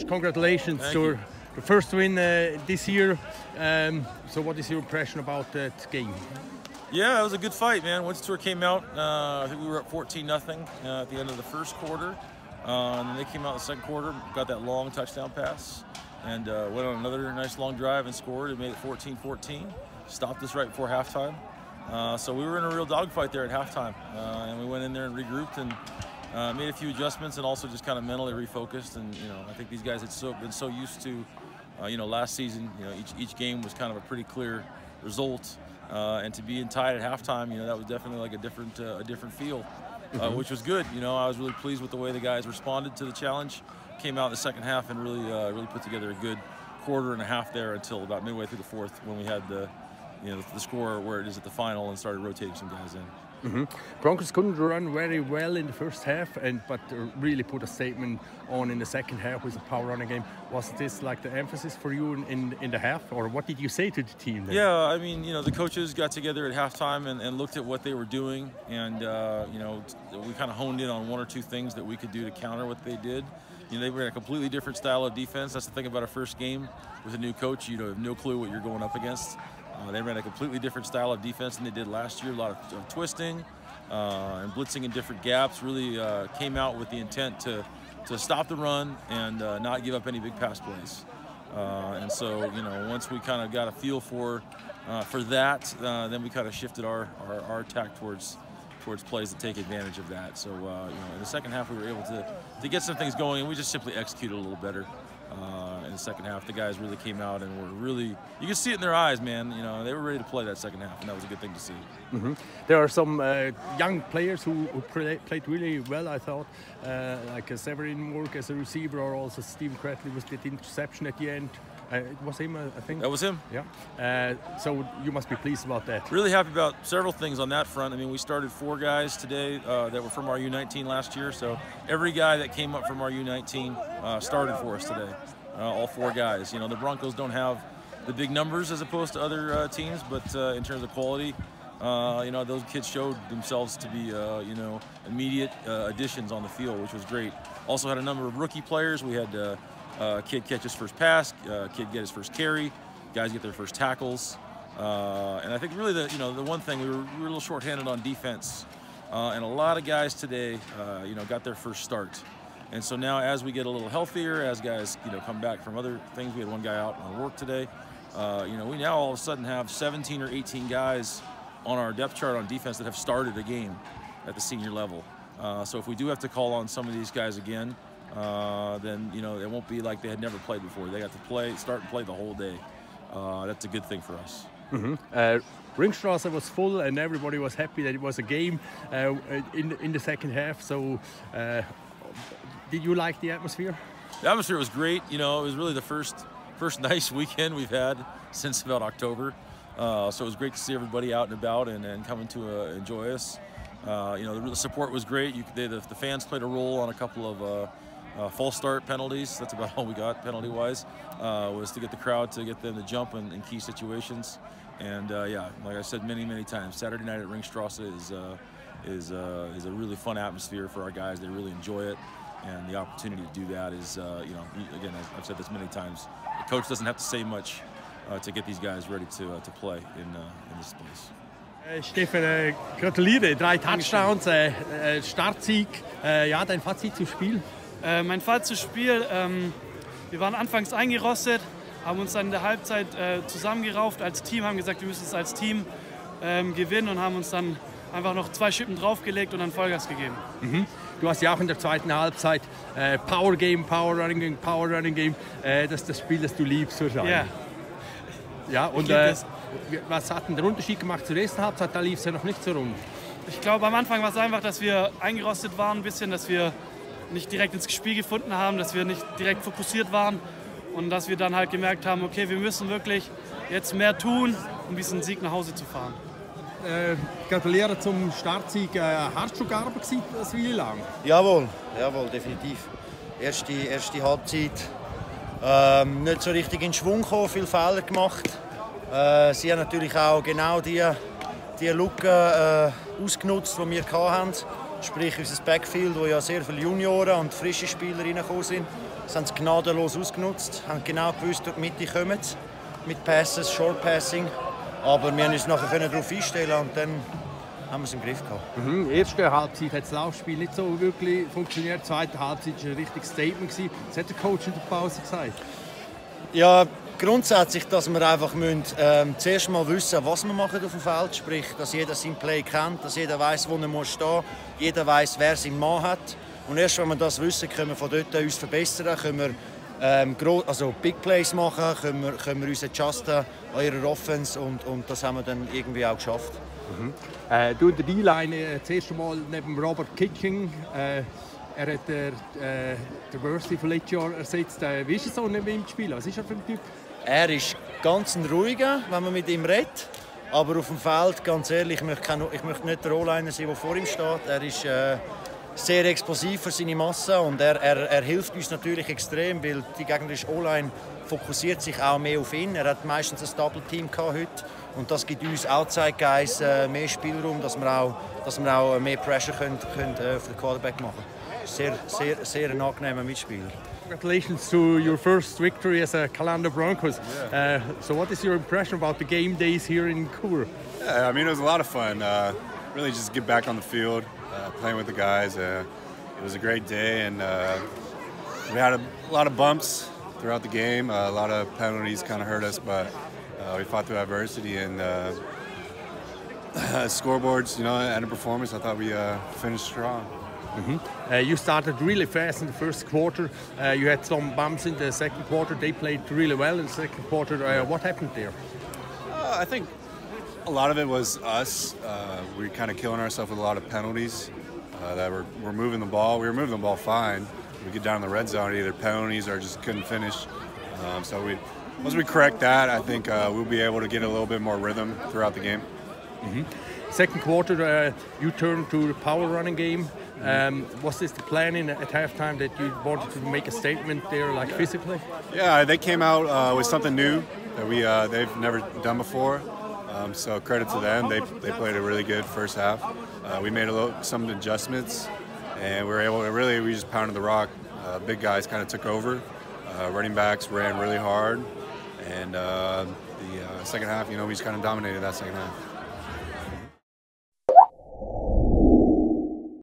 Congratulations to the first win this year. So what is your impression about that game? Yeah, it was a good fight, man. Winterthur came out, I think we were up 14-0 at the end of the first quarter. And then they came out in the second quarter, got that long touchdown pass, and went on another nice long drive and scored. It made it 14-14. Stopped us right before halftime. So we were in a real dogfight there at halftime. And we went in there and regrouped and made a few adjustments and also just kind of mentally refocused. And, I think these guys had been so used to, last season, each game was kind of a pretty clear result. And to be tied at halftime, that was definitely like a different feel, which was good. I was really pleased with the way the guys responded to the challenge. Came out in the second half and really put together a good quarter and a half there until about midway through the fourth when we had the score where it is at the final and started rotating some guys in. Broncos couldn't run very well in the first half, but really put a statement on in the second half with a power running game. Was this like the emphasis for you in the half, or what did you say to the team then? Yeah, I mean, the coaches got together at halftime and looked at what they were doing, and we kind of honed in on one or two things that we could do to counter what they did. They were in a completely different style of defense. That's the thing about a first game with a new coach. You have no clue what you're going up against. They ran a completely different style of defense than they did last year. A lot of twisting and blitzing in different gaps. Really came out with the intent to stop the run and not give up any big pass plays. And so, once we kind of got a feel for that, then we kind of shifted our attack towards plays to take advantage of that. So, in the second half, we were able to get some things going, and we just simply executed a little better. In the second half, the guys really came out and were really, you could see it in their eyes, man. They were ready to play that second half, and that was a good thing to see. There are some young players who played really well, I thought, like Severin Morg as a receiver, or also Stephen Crattley was the interception at the end. It was him, I think. That was him. Yeah. So you must be pleased about that. Really happy about several things on that front. I mean, we started 4 guys today that were from our U19 last year. So every guy that came up from our U19 started for us today. All 4 guys. The Broncos don't have the big numbers as opposed to other teams, but in terms of quality, those kids showed themselves to be, immediate additions on the field, which was great. Also had a number of rookie players. We had kid catch his first pass, kid get his first carry, guys get their first tackles, and I think really the one thing we were a little shorthanded on defense, and a lot of guys today, got their first start. And so now, as we get a little healthier, as guys come back from other things, we had one guy out on work today. We now all of a sudden have 17 or 18 guys on our depth chart on defense that have started a game at the senior level. So if we do have to call on some of these guys again, then it won't be like they had never played before. They got to start and play the whole day. That's a good thing for us. Ringstrasse was full and everybody was happy that it was a game in the second half. So did you like the atmosphere? The atmosphere was great. It was really the first nice weekend we've had since about October. So it was great to see everybody out and about and coming to enjoy us. The support was great. The fans played a role on a couple of false start penalties. That's about all we got penalty-wise, was to get the crowd, to get them to jump in key situations. And like I said many times, Saturday night at Ringstrasse is a really fun atmosphere for our guys. They really enjoy it, and the opportunity to do that is, again, I've said this many times, the coach doesn't have to say much to get these guys ready to play in this place. Steffen, gratuliere, 3 Touchdowns, Startsieg. Dein Fazit zum Spiel? Mein Fazit zum Spiel, wir waren anfangs eingerostet, haben uns dann in der Halbzeit zusammengerauft als Team, haben gesagt, wir müssen es als Team gewinnen und haben uns dann einfach noch 2 Schippen draufgelegt und dann Vollgas gegeben. Du hast ja auch in der zweiten Halbzeit Power Game, Power Running Game. Das ist das Spiel, das du liebst wahrscheinlich. Ja. Ja, und was hat denn der Unterschied gemacht zur ersten Halbzeit? Da lief es ja noch nicht so rund. Ich glaube, am Anfang war es einfach, dass wir eingerostet waren ein bisschen, dass wir nicht direkt ins Spiel gefunden haben, dass wir nicht direkt fokussiert waren und dass wir dann halt gemerkt haben, okay, wir müssen wirklich jetzt mehr tun, um diesen Sieg nach Hause zu fahren. Gratuliere zum Startsieg. Hast du gearbeitet eine Weile lang? Jawohl, definitiv. Erste Halbzeit nicht so richtig in Schwung gekommen, viele Fehler gemacht. Sie haben natürlich auch genau die Lücke ausgenutzt, die wir hatten. Sprich, unser Backfield, wo ja sehr viele Junioren und frische Spieler reingekommen sind, das haben sie gnadenlos ausgenutzt, haben genau gewusst, durch die Mitte kommen, mit Passes, Short Passing. Aber wir haben uns nachher darauf einstellen und dann haben wir es im Griff gehabt. In der ersten Halbzeit hat das Laufspiel nicht so wirklich funktioniert. Die zweite Halbzeit war ein richtiges Statement. Was hat der Coach in der Pause gesagt? Ja, grundsätzlich, dass wir einfach zuerst mal wissen, was wir machen auf dem Feld. Sprich, dass jeder sein Play kennt, dass jeder weiß, wo er stehen muss. Jeder weiß, wer seinen Mann hat. Und erst wenn wir das wissen, können wir von dort uns verbessern. Können wir Big Plays machen, können wir uns adjusten an ihrer Offense. Und das haben wir dann irgendwie auch geschafft. Du in der D-Line das erste Mal neben Robert Kitching. Er hat den Worsley von letztes Jahr ersetzt. Wie ist es so neben ihm zu spielen? Was ist er für ein Typ? Er ist ganz ein ruhiger, wenn man mit ihm redet. Aber auf dem Feld, ganz ehrlich, ich möchte nicht der O-Liner sein, der vor ihm steht. Er ist sehr explosiv für seine Masse und er hilft uns natürlich extrem, weil die gegnerische O-Line fokussiert sich auch mehr auf ihn. Er hat meistens ein Double-Team heute und das gibt uns Outside Guys mehr Spielraum, dass wir auch mehr Pressure können für den Quarterback machen. Sehr ein angenehmer Mitspieler. Congratulations to your first victory as a Calanda Broncos. So what is your impression about the game days here in Chur? Yeah, I mean, it was a lot of fun. Really just get back on the field, playing with the guys. It was a great day, and we had a lot of bumps throughout the game. A lot of penalties kind of hurt us, but we fought through adversity and scoreboards, and a performance. I thought we finished strong. You started really fast in the first quarter. You had some bumps in the second quarter. They played really well in the second quarter. What happened there? I think a lot of it was us. We were kind of killing ourselves with a lot of penalties that we're moving the ball. We were moving the ball fine. We get down in the red zone, either penalties or just couldn't finish. Once we correct that, I think we'll be able to get a little bit more rhythm throughout the game. Second quarter, you turned to the power running game. Was this the planning at halftime that you wanted to make a statement there, like physically? Yeah, they came out with something new that they've never done before. So credit to them. They played a really good first half. We made some adjustments, and we were able to we just pounded the rock. Big guys kind of took over. Running backs ran really hard, and the second half, we just kind of dominated that second half.